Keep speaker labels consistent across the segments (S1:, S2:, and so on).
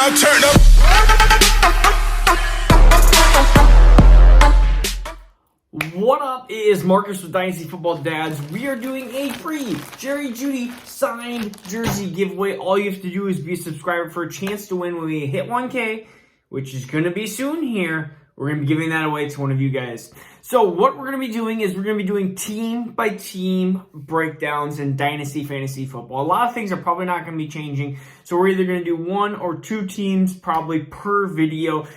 S1: now turn up.
S2: What up? It is Marcus with Dynasty Football Dads. We are doing a free Jerry Jeudy signed jersey giveaway. All you have to do is be a subscriber for a chance to win when we hit 1K, which is going to be soon here. We're going to be giving that away to one of you guys. So what we're going to be doing is we're going to be doing team-by-team breakdowns in Dynasty Fantasy Football. A lot of things are probably not going to be changing. So we're either going to do one or two teams probably per video.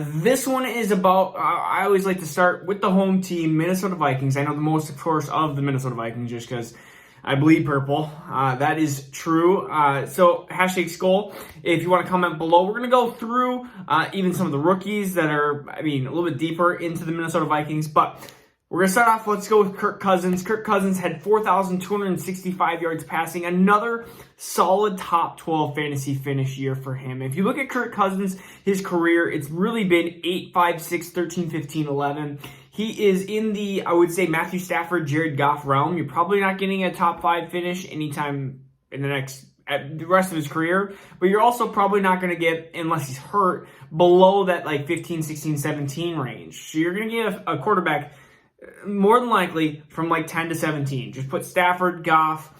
S2: This one is about, I always like to start with the home team, Minnesota Vikings. I know the most, of course, of the Minnesota Vikings just because I bleed purple. That is true. So hashtag skull. If you want to comment below, we're going to go through even some of the rookies that are, a little bit deeper into the Minnesota Vikings. But we're going to start off, let's go with Kirk Cousins. Kirk Cousins had 4,265 yards passing. Another solid top 12 fantasy finish year for him. If you look at Kirk Cousins, his career, it's really been 8, 5, 6, 13, 15, 11. He is in the, I would say, Matthew Stafford, Jared Goff realm. You're probably not getting a top 5 finish anytime in the rest of his career, but you're also probably not going to get, unless he's hurt, below that like 15, 16, 17 range. So you're going to get a quarterback more than likely from like 10 to 17. Just put Stafford, Goff.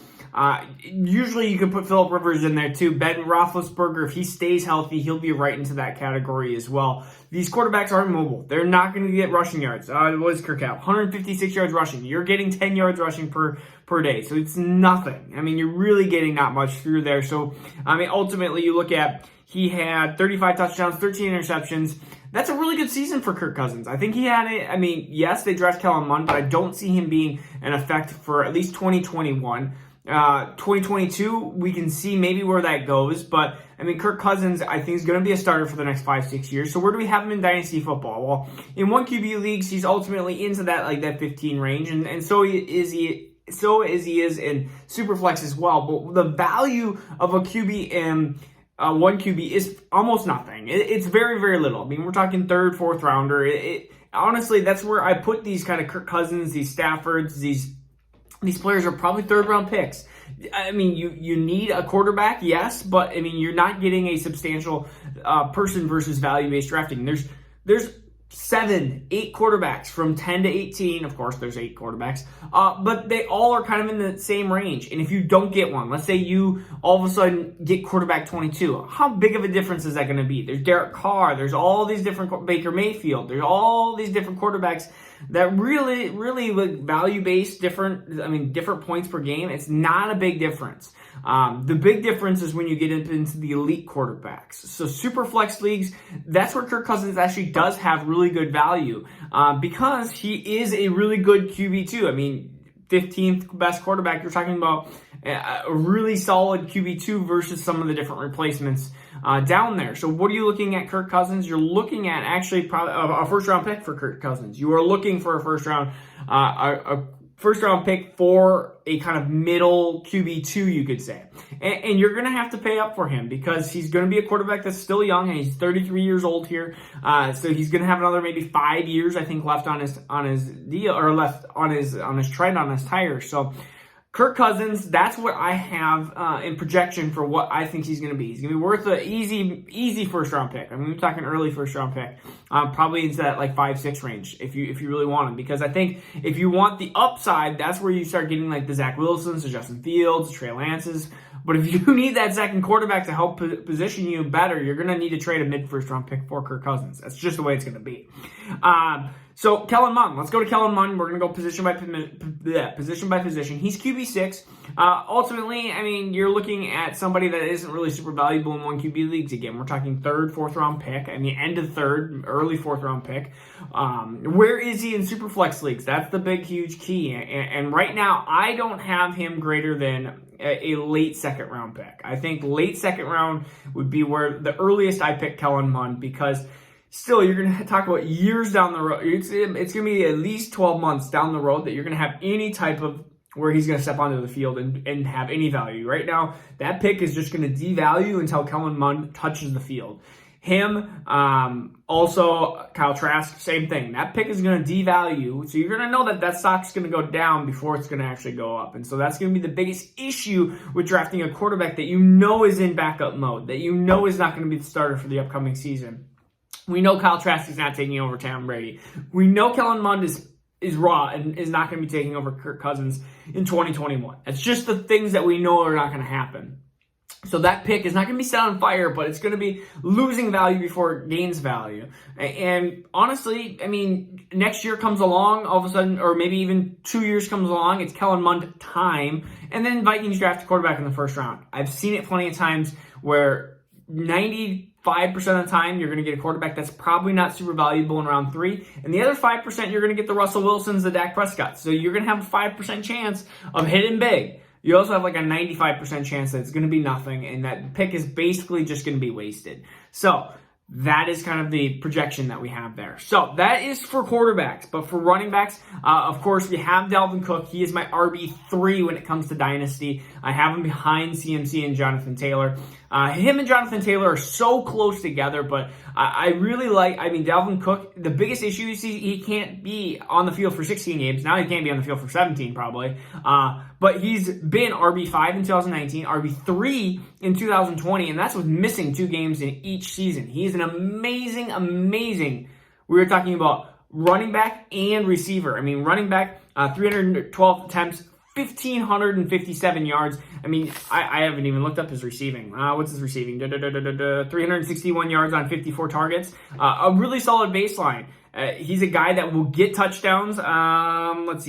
S2: Usually you can put Phillip Rivers in there too. Ben Roethlisberger, if he stays healthy, he'll be right into that category as well. These quarterbacks aren't mobile. They're not going to get rushing yards. What is Kirk out? 156 yards rushing. You're getting 10 yards rushing per day. So it's nothing. You're really getting not much through there. So, ultimately you look at, he had 35 touchdowns, 13 interceptions. That's a really good season for Kirk Cousins. I think he had it. Yes, they draft Kellen Moore, but I don't see him being an effect for at least 2021. 2022, we can see maybe where that goes. But, Kirk Cousins, I think, is going to be a starter for the next 5-6 years. So where do we have him in Dynasty Football? Well, in 1QB leagues, he's ultimately into that 15 range. And so is he in Superflex as well. But the value of a QB in 1QB is almost nothing. It's very, very little. We're talking third, fourth rounder. Honestly, that's where I put these kind of Kirk Cousins, these Staffords, these players are probably third-round picks. You need a quarterback, yes, but, you're not getting a substantial person versus value-based drafting. There's 7, 8 quarterbacks from 10 to 18. Of course, there's 8 quarterbacks. But they all are kind of in the same range. And if you don't get one, let's say you all of a sudden get quarterback 22, how big of a difference is that going to be? There's Derek Carr. There's all these different Baker Mayfield. There's all these different quarterbacks that really, really value-based, different points per game. It's not a big difference. The big difference is when you get into the elite quarterbacks. So super flex leagues, that's where Kirk Cousins actually does have really good value because he is a really good QB too. 15th best quarterback, you're talking about a really solid QB2 versus some of the different replacements down there. So what are you looking at Kirk Cousins? You're looking at actually probably a first-round pick for Kirk Cousins. You are looking for a first-round pick for a kind of middle QB2, you could say. And you're going to have to pay up for him because he's going to be a quarterback that's still young, and he's 33 years old here. So he's going to have another maybe 5 years, I think, left on his deal, or left on his tread, on his tires. So Kirk Cousins, that's what I have in projection for what I think he's going to be. He's going to be worth an easy first-round pick. We're talking early first-round pick, probably into that 5-6 range if you really want him. Because I think if you want the upside, that's where you start getting the Zach Wilsons, the Justin Fields, the Trey Lances. But if you need that second quarterback to help position you better, you're going to need to trade a mid-first-round pick for Kirk Cousins. That's just the way it's going to be. So Kellen Moore, let's go to Kellen Moore. We're going to go position by position. He's QB6. Ultimately, you're looking at somebody that isn't really super valuable in 1QB leagues. Again, we're talking third, fourth round pick. End of third, early fourth round pick. Where is he in super flex leagues? That's the big, huge key. And right now, I don't have him greater than a late second round pick. I think late second round would be where the earliest I pick Kellen Moore because still, you're going to talk about years down the road. It's going to be at least 12 months down the road that you're going to have any type of where he's going to step onto the field and have any value. Right now, that pick is just going to devalue until Kellen Moore touches the field. him. Also, Kyle Trask, same thing. That pick is going to devalue, so you're going to know that that stock's going to go down before it's going to actually go up. And so that's going to be the biggest issue with drafting a quarterback that you know is in backup mode, that you know is not going to be the starter for the upcoming season. We know Kyle Trask is not taking over Tom Brady. We know Kellen Moore is raw and is not going to be taking over Kirk Cousins in 2021. It's just the things that we know are not going to happen. So that pick is not going to be set on fire, but it's going to be losing value before it gains value. And honestly, I mean, next year comes along, all of a sudden, or maybe even 2 years comes along, it's Kellen Moore time, and then Vikings draft a quarterback in the first round. I've seen it plenty of times where 95% of the time you're going to get a quarterback that's probably not super valuable in round 3, and the other 5% you're going to get the Russell Wilsons, the Dak Prescotts. So you're going to have a 5% chance of hitting big. You also have like a 95% chance that it's going to be nothing, and that pick is basically just going to be wasted. So that is kind of the projection that we have there. So that is for quarterbacks. But for running backs, of course, we have Dalvin Cook. He is my RB3 when it comes to Dynasty. I have him behind CMC and Jonathan Taylor. Him and Jonathan Taylor are so close together, but I really like, Dalvin Cook, the biggest issue is he can't be on the field for 16 games. Now he can't be on the field for 17 probably. But he's been RB5 in 2019, RB3 in 2020, and that's with missing 2 games in each season. He's an amazing, we were talking about running back and receiver. Running back, 312 attempts, 1,557 yards. I haven't even looked up his receiving. What's his receiving? 361 yards on 54 targets. A really solid baseline. He's a guy that will get touchdowns.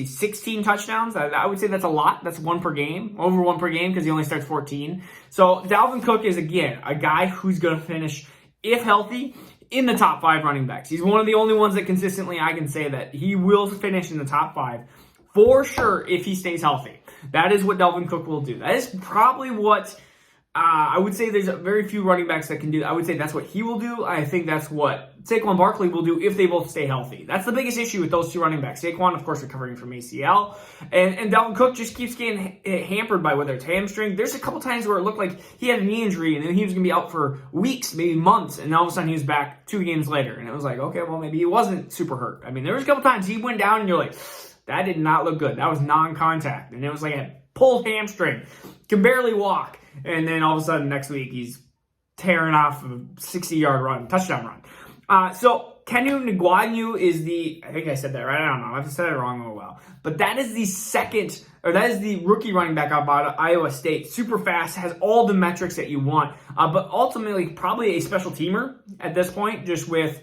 S2: 16 touchdowns. I would say that's a lot. That's 1 per game. Over 1 per game because he only starts 14. So Dalvin Cook is, again, a guy who's going to finish, if healthy, in the top 5 running backs. He's one of the only ones that consistently I can say that he will finish in the top 5 for sure if he stays healthy. That is what Dalvin Cook will do. That is probably what I would say. There's very few running backs that can do. I would say that's what he will do. I think that's what Saquon Barkley will do if they both stay healthy. That's the biggest issue with those 2 running backs. Saquon, of course, recovering from ACL, and Dalvin Cook just keeps getting hampered by whether it's hamstring. There's a couple times where it looked like he had a knee injury and then he was going to be out for weeks, maybe months, and all of a sudden he was back 2 games later, and it was like, okay, well, maybe he wasn't super hurt. There was a couple times he went down and you're like, that did not look good. That was non-contact. And it was like a pulled hamstring. Can barely walk. And then all of a sudden next week he's tearing off a 60-yard run, touchdown run. So Kenu Ngwanyu is I think I said that right. I don't know. I've said it wrong a while. But that is the rookie running back out of Iowa State. Super fast, has all the metrics that you want. But ultimately probably a special teamer at this point, just with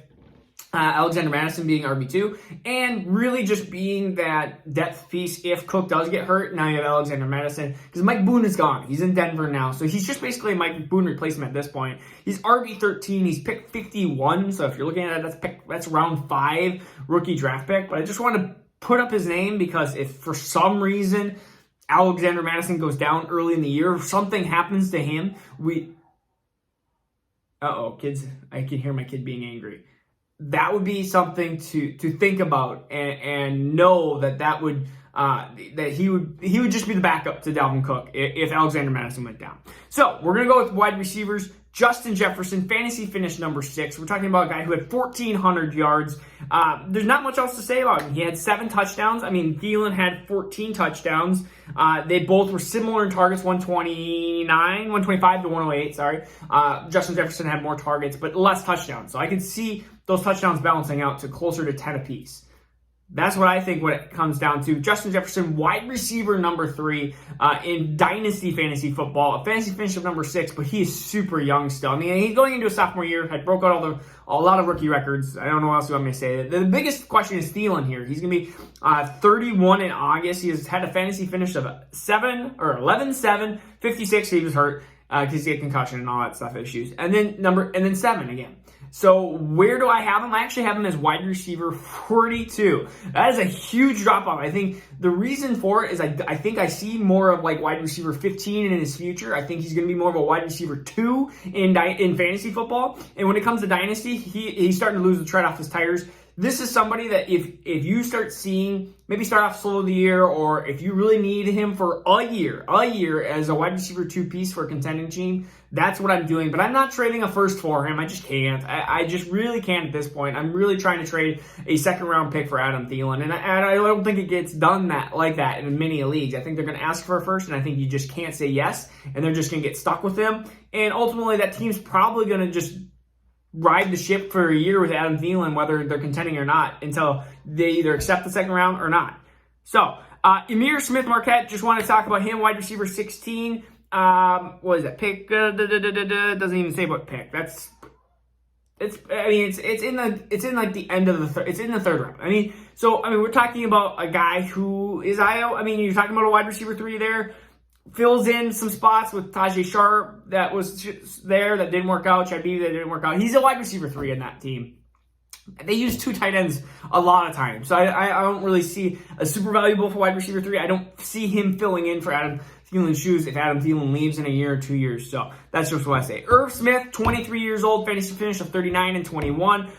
S2: Alexander Madison being RB2, and really just being that depth piece if Cook does get hurt. Now you have Alexander Madison, because Mike Boone is gone. He's in Denver now, so he's just basically a Mike Boone replacement at this point. He's RB13, he's picked 51, so if you're looking at it, that's round 5 rookie draft pick. But I just want to put up his name because if for some reason Alexander Madison goes down early in the year, if something happens to him, kids, I can hear my kid being angry. That would be something to think about and know that would that he would just be the backup to Dalvin Cook if Alexander Madison went down. So we're gonna go with wide receivers. Justin Jefferson, fantasy finish number 6. We're talking about a guy who had 1,400 yards. There's not much else to say about him. He had 7 touchdowns. Thielen had 14 touchdowns. They both were similar in targets, 125 to 108, sorry. Justin Jefferson had more targets, but less touchdowns. So I can see those touchdowns balancing out to closer to 10 apiece. That's what I think what it comes down to. Justin Jefferson, wide receiver number 3 in Dynasty Fantasy Football. A fantasy finish of number 6, but he is super young still. He's going into a sophomore year. Had broke out a lot of rookie records. I don't know what else you want me to say. The biggest question is Thielen here. He's going to be 31 in August. He has had a fantasy finish of 11-7, 56. He was hurt because he had concussion and all that stuff issues. And then 7 again. So where do I have him? I actually have him as wide receiver 42. That is a huge drop off. I think the reason for it is I think I see more of like wide receiver 15 in his future. I think he's going to be more of a wide receiver 2 in fantasy football. And when it comes to Dynasty, he's starting to lose the tread off his tires. This is somebody that if you start seeing, maybe start off slow of the year, or if you really need him for a year as a wide receiver 2 piece for a contending team, That's what I'm doing, but I'm not trading a first for him. I just can't. I just really can't at this point. I'm really trying to trade a second-round pick for Adam Thielen, and I don't think it gets done like that in many leagues. I think they're going to ask for a first, and I think you just can't say yes, and they're just going to get stuck with him. And ultimately, that team's probably going to just ride the ship for a year with Adam Thielen, whether they're contending or not, until they either accept the second round or not. So, Emir Smith-Marquette, just want to talk about him, wide receiver 16. What is that pick? Doesn't even say what pick. It's in the end of the third. It's in the third round. We're talking about a guy who is you're talking about a wide receiver 3 there. Fills in some spots with Tajay Sharp that was there that didn't work out. Chabi that didn't work out. He's a wide receiver 3 in that team. They use 2 tight ends a lot of times. So I don't really see a super valuable for wide receiver 3. I don't see him filling in for Adam Thielen's shoes if Adam Thielen leaves in a year or 2 years. So that's just what I say. Irv Smith, 23 years old, fantasy finish of 39 and 21.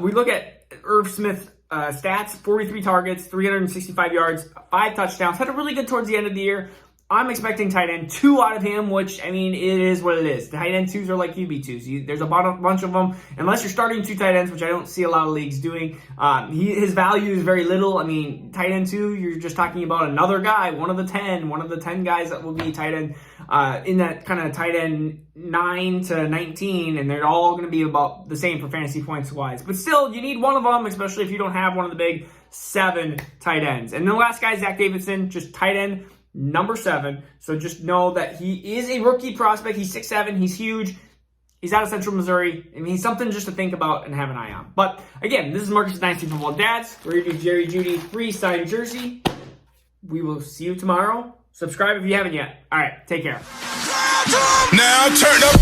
S2: We look at Irv Smith stats, 43 targets, 365 yards, 5 touchdowns. Had a really good towards the end of the year. I'm expecting tight end 2 out of him, which, it is what it is. The tight end 2s are like QB2s. There's a bunch of them. Unless you're starting 2 tight ends, which I don't see a lot of leagues doing, his value is very little. Tight end 2, you're just talking about another guy, one of the 10 guys that will be tight end in that kind of tight end 9 to 19, and they're all going to be about the same for fantasy points-wise. But still, you need one of them, especially if you don't have one of the big 7 tight ends. And the last guy, Zach Davidson, just tight end number 7. So just know that he is a rookie prospect. He's 6'7". He's huge. He's out of Central Missouri. He's something just to think about and have an eye on. But again, this is Marcus Dynasty Football Dads. We're going to do Jerry Jeudy free signed jersey. We will see you tomorrow. Subscribe if you haven't yet. All right, take care.
S1: Now turn up.